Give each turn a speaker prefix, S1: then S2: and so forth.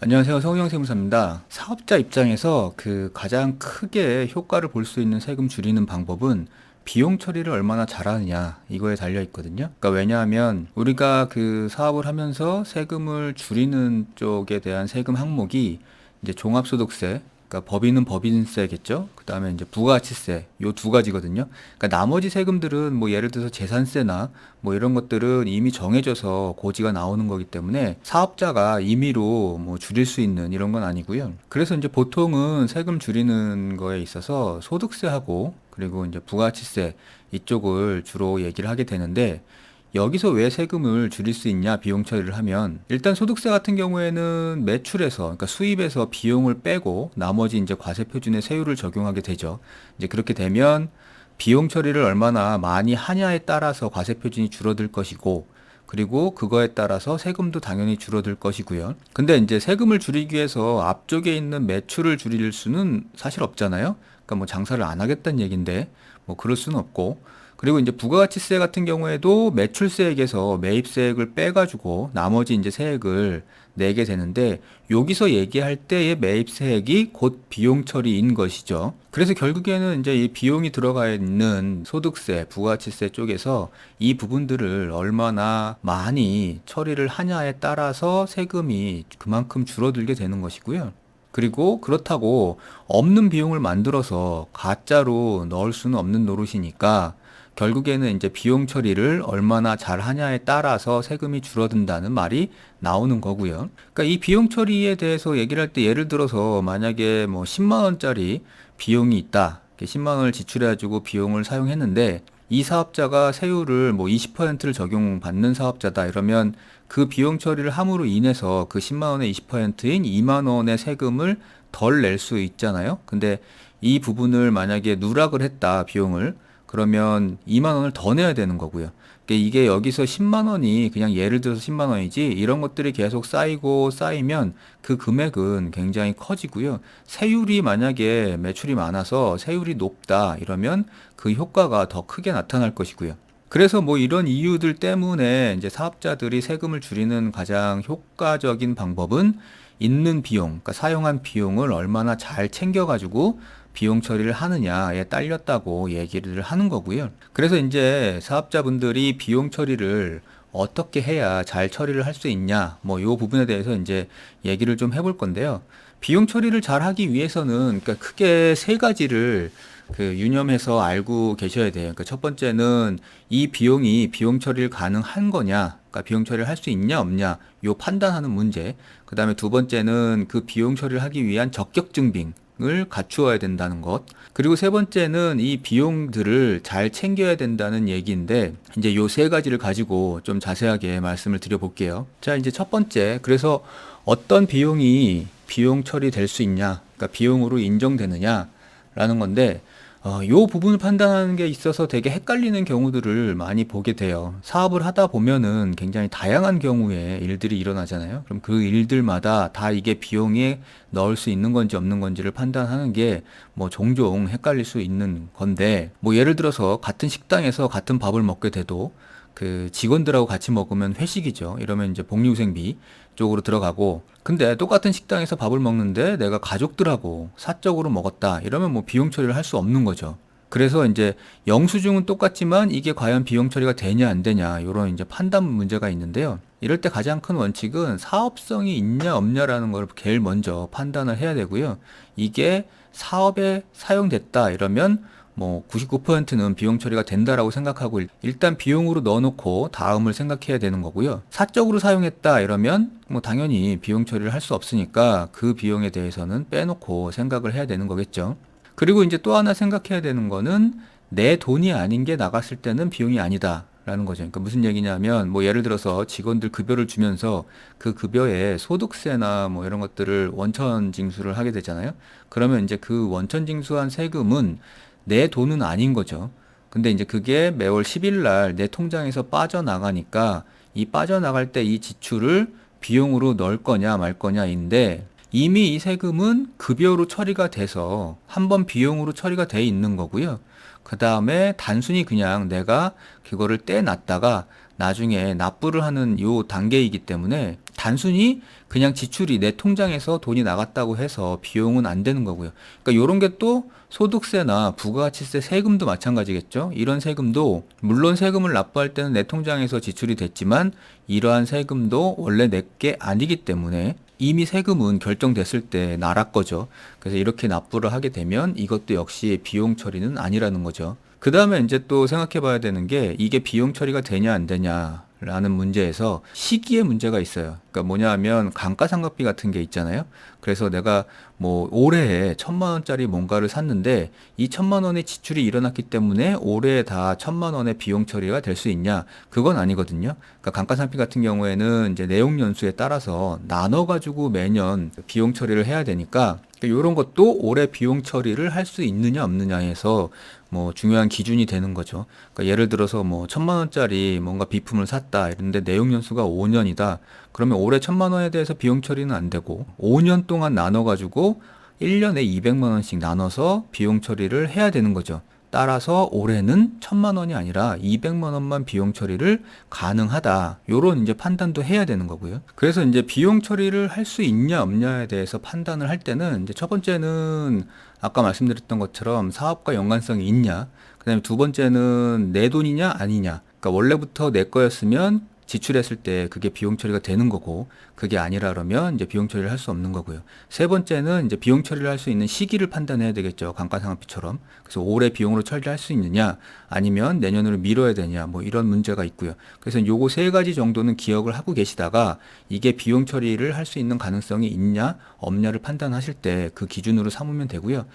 S1: 안녕하세요. 성우형 세무사입니다. 사업자 입장에서 가장 크게 효과를 볼 수 있는 세금 줄이는 방법은 비용 처리를 얼마나 잘하느냐 이거에 달려 있거든요. 그러니까 왜냐하면 우리가 그 사업을 하면서 세금을 줄이는 쪽에 대한 세금 항목이 이제 종합소득세, 그러니까 법인은 법인세겠죠. 그 다음에 이제 부가가치세, 요 두 가지거든요. 그러니까 나머지 세금들은 뭐 예를 들어서 재산세나 뭐 이런 것들은 이미 정해져서 고지가 나오는 거기 때문에 사업자가 임의로 뭐 줄일 수 있는 이런 건 아니고요. 그래서 이제 보통은 세금 줄이는 거에 있어서 소득세하고 그리고 이제 부가가치세 이쪽을 주로 얘기를 하게 되는데, 여기서 왜 세금을 줄일 수 있냐, 비용 처리를 하면. 일단 소득세 같은 경우에는 매출에서, 그러니까 수입에서 비용을 빼고 나머지 이제 과세표준의 세율을 적용하게 되죠. 이제 그렇게 되면 비용 처리를 얼마나 많이 하냐에 따라서 과세표준이 줄어들 것이고, 그리고 그거에 따라서 세금도 당연히 줄어들 것이고요. 근데 이제 세금을 줄이기 위해서 앞쪽에 있는 매출을 줄일 수는 사실 없잖아요. 그러니까 뭐 장사를 안 하겠다는 얘긴데 뭐 그럴 수는 없고, 그리고 이제 부가가치세 같은 경우에도 매출세액에서 매입세액을 빼가지고 나머지 이제 세액을 내게 되는데, 여기서 얘기할 때의 매입세액이 곧 비용 처리인 것이죠. 그래서 결국에는 이제 이 비용이 들어가 있는 소득세, 부가가치세 쪽에서 이 부분들을 얼마나 많이 처리를 하냐에 따라서 세금이 그만큼 줄어들게 되는 것이고요. 그리고 그렇다고 없는 비용을 만들어서 가짜로 넣을 수는 없는 노릇이니까 결국에는 이제 비용 처리를 얼마나 잘 하냐에 따라서 세금이 줄어든다는 말이 나오는 거고요. 그러니까 이 비용 처리에 대해서 얘기를 할 때, 예를 들어서 만약에 뭐 10만 원짜리 비용이 있다. 10만 원을 지출해가지고 비용을 사용했는데 이 사업자가 세율을 뭐 20%를 적용받는 사업자다 이러면 그 비용 처리를 함으로 인해서 그 10만 원의 20%인 2만 원의 세금을 덜 낼 수 있잖아요. 근데 이 부분을 만약에 누락을 했다, 비용을. 그러면 2만 원을 더 내야 되는 거고요. 그러니까 이게 여기서 10만 원이 그냥 예를 들어서 10만 원이지, 이런 것들이 계속 쌓이고 쌓이면 그 금액은 굉장히 커지고요. 세율이 만약에 매출이 많아서 세율이 높다 이러면 그 효과가 더 크게 나타날 것이고요. 그래서 뭐 이런 이유들 때문에 이제 사업자들이 세금을 줄이는 가장 효과적인 방법은 있는 비용, 그러니까 사용한 비용을 얼마나 잘 챙겨가지고 비용 처리를 하느냐에 딸렸다고 얘기를 하는 거고요. 그래서 이제 사업자분들이 비용 처리를 어떻게 해야 잘 처리를 할 수 있냐, 뭐 요 부분에 대해서 이제 얘기를 좀 해볼 건데요. 비용 처리를 잘 하기 위해서는 그러니까 크게 세 가지를 유념해서 알고 계셔야 돼요. 그러니까 첫 번째는 이 비용이 비용 처리를 가능한 거냐, 그러니까 비용 처리를 할 수 있냐 없냐, 요 판단하는 문제. 그 다음에 두 번째는 그 비용 처리를 하기 위한 적격 증빙을 갖추어야 된다는 것. 그리고 세 번째는 이 비용들을 잘 챙겨야 된다는 얘기인데, 이제 요 세 가지를 가지고 좀 자세하게 말씀을 드려볼게요. 자, 이제 첫 번째. 그래서 어떤 비용이 비용 처리될 수 있냐, 그러니까 비용으로 인정되느냐라는 건데, 요 부분을 판단하는 게 있어서 되게 헷갈리는 경우들을 많이 보게 돼요. 사업을 하다 보면은 굉장히 다양한 경우에 일들이 일어나잖아요. 그럼 그 일들마다 다 이게 비용에 넣을 수 있는 건지 없는 건지를 판단하는 게 뭐 종종 헷갈릴 수 있는 건데, 뭐 예를 들어서 같은 식당에서 같은 밥을 먹게 돼도 그 직원들하고 같이 먹으면 회식이죠. 이러면 이제 복리후생비 쪽으로 들어가고, 근데 똑같은 식당에서 밥을 먹는데 내가 가족들하고 사적으로 먹었다 이러면 뭐 비용 처리를 할 수 없는 거죠. 그래서 이제 영수증은 똑같지만 이게 과연 비용 처리가 되냐 안 되냐, 이런 이제 판단 문제가 있는데요. 이럴 때 가장 큰 원칙은 사업성이 있냐 없냐라는 걸 제일 먼저 판단을 해야 되고요. 이게 사업에 사용됐다 이러면 뭐 99%는 비용 처리가 된다라고 생각하고 일단 비용으로 넣어놓고 다음을 생각해야 되는 거고요. 사적으로 사용했다 이러면 뭐 당연히 비용 처리를 할 수 없으니까 그 비용에 대해서는 빼놓고 생각을 해야 되는 거겠죠. 그리고 이제 또 하나 생각해야 되는 거는 내 돈이 아닌 게 나갔을 때는 비용이 아니다 라는 거죠. 그러니까 무슨 얘기냐면, 뭐 예를 들어서 직원들 급여를 주면서 그 급여에 소득세나 뭐 이런 것들을 원천 징수를 하게 되잖아요. 그러면 이제 그 원천 징수한 세금은 내 돈은 아닌 거죠. 근데 이제 그게 매월 10일 날 내 통장에서 빠져나가니까 이 빠져나갈 때 이 지출을 비용으로 넣을 거냐 말 거냐인데, 이미 이 세금은 급여로 처리가 돼서 한번 비용으로 처리가 돼 있는 거고요. 그 다음에 단순히 그냥 내가 그거를 떼놨다가 나중에 납부를 하는 요 단계이기 때문에 단순히 그냥 지출이 내 통장에서 돈이 나갔다고 해서 비용은 안 되는 거고요. 그러니까 요런 게 또 소득세나 부가가치세 세금도 마찬가지겠죠. 이런 세금도 물론 세금을 납부할 때는 내 통장에서 지출이 됐지만 이러한 세금도 원래 내 게 아니기 때문에 이미 세금은 결정됐을 때 나라 거죠. 그래서 이렇게 납부를 하게 되면 이것도 역시 비용 처리는 아니라는 거죠. 그 다음에 이제 또 생각해 봐야 되는 게 이게 비용 처리가 되냐 안 되냐라는 문제에서 시기의 문제가 있어요. 그러니까 뭐냐 하면 감가상각비 같은 게 있잖아요. 그래서 내가 뭐 올해에 1,000만 원짜리 뭔가를 샀는데 이 1,000만 원의 지출이 일어났기 때문에 올해에 다 1,000만 원의 비용 처리가 될 수 있냐? 그건 아니거든요. 그러니까 감가상각비 같은 경우에는 이제 내용 연수에 따라서 나눠 가지고 매년 비용 처리를 해야 되니까 이런 것도 올해 비용 처리를 할 수 있느냐 없느냐에서 뭐 중요한 기준이 되는 거죠. 그러니까 예를 들어서 뭐 1,000만 원짜리 뭔가 비품을 샀다 이런데 내용 연수가 5년이다. 그러면 올해 1,000만 원에 대해서 비용 처리는 안 되고 5년 동안 나눠 가지고 1년에 200만 원씩 나눠서 비용 처리를 해야 되는 거죠. 따라서 올해는 1,000만 원이 아니라 200만 원만 비용 처리를 가능하다. 요런 이제 판단도 해야 되는 거고요. 그래서 이제 비용 처리를 할 수 있냐 없냐에 대해서 판단을 할 때는 이제 첫 번째는 아까 말씀드렸던 것처럼 사업과 연관성이 있냐. 그다음에 두 번째는 내 돈이냐 아니냐. 그러니까 원래부터 내 거였으면 지출했을 때 그게 비용 처리가 되는 거고 그게 아니라 그러면 이제 비용 처리를 할 수 없는 거고요. 세 번째는 이제 비용 처리를 할 수 있는 시기를 판단해야 되겠죠. 감가상각비처럼. 그래서 올해 비용으로 처리할 수 있느냐 아니면 내년으로 미뤄야 되냐 뭐 이런 문제가 있고요. 그래서 요거 세 가지 정도는 기억을 하고 계시다가 이게 비용 처리를 할 수 있는 가능성이 있냐 없냐를 판단하실 때 그 기준으로 삼으면 되고요.